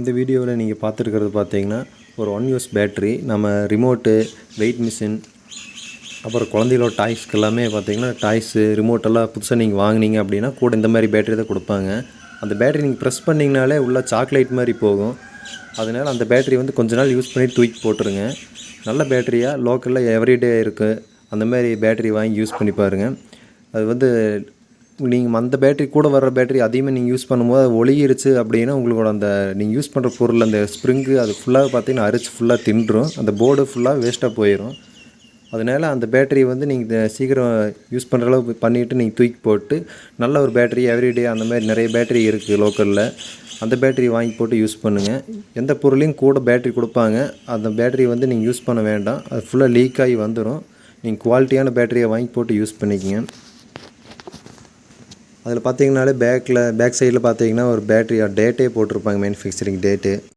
இந்த வீடியோவில் நீங்கள் பார்த்துருக்கிறது பார்த்தீங்கன்னா ஒரு ஒன் யூஸ் பேட்ரி. நம்ம ரிமோட்டு, வெயிட் மிஷின், அப்புறம் குழந்தைகளோட டாய்ஸ்க்கு எல்லாமே பார்த்தீங்கன்னா டாய்ஸு ரிமோட்டெல்லாம் புதுசாக நீங்கள் வாங்கினீங்க அப்படின்னா கூட இந்த மாதிரி பேட்டரி தான் கொடுப்பாங்க. அந்த பேட்டரி நீங்கள் ப்ரெஸ் பண்ணிங்கனாலே உள்ள சாக்லேட் மாதிரி போகும். அதனால் அந்த பேட்டரி வந்து கொஞ்ச நாள் யூஸ் பண்ணி தூக்கி போட்டுருங்க. நல்ல பேட்டரியாக லோக்கலில் எவ்ரிடே இருக்குது அந்த மாதிரி பேட்டரி வாங்கி யூஸ் பண்ணி பாருங்கள். அது வந்து நீங்கள் அந்த பேட்டரி கூட வர்ற பேட்டரி அதிகமாக நீங்கள் யூஸ் பண்ணும்போது அது ஒழுகிருச்சு அப்படின்னா உங்களோட அந்த நீங்கள் யூஸ் பண்ணுற பொருள் அந்த ஸ்ப்ரிங்கு அது ஃபுல்லாக பார்த்தீங்கன்னா அரிச்சு ஃபுல்லாக தின்றும். அந்த போர்டு ஃபுல்லாக வேஸ்ட்டாக போயிடும். அதனால் அந்த பேட்டரி வந்து நீங்கள் சீக்கிரம் யூஸ் பண்ணுற அளவுக்கு பண்ணிவிட்டு நீங்கள் தூக்கி போட்டு நல்ல ஒரு பேட்டரி எவ்ரிடே அந்த மாதிரி நிறைய பேட்டரி இருக்குது லோக்கலில். அந்த பேட்டரி வாங்கி போட்டு யூஸ் பண்ணுங்கள். எந்த பொருளையும் கூட பேட்டரி கொடுப்பாங்க. அந்த பேட்டரி வந்து நீங்கள் யூஸ் பண்ண வேண்டாம். அது ஃபுல்லாக லீக் ஆகி வந்துடும். நீங்கள் குவாலிட்டியான பேட்டரியை வாங்கி போட்டு யூஸ் பண்ணிக்கங்க. அதில் பார்த்தீங்கனாலே பேக் சைடில் பார்த்தீங்கன்னா ஒரு பேட்டரி டேட்டே போட்டிருப்பாங்க, மேனுஃபேக்சரிங் டேட்டு.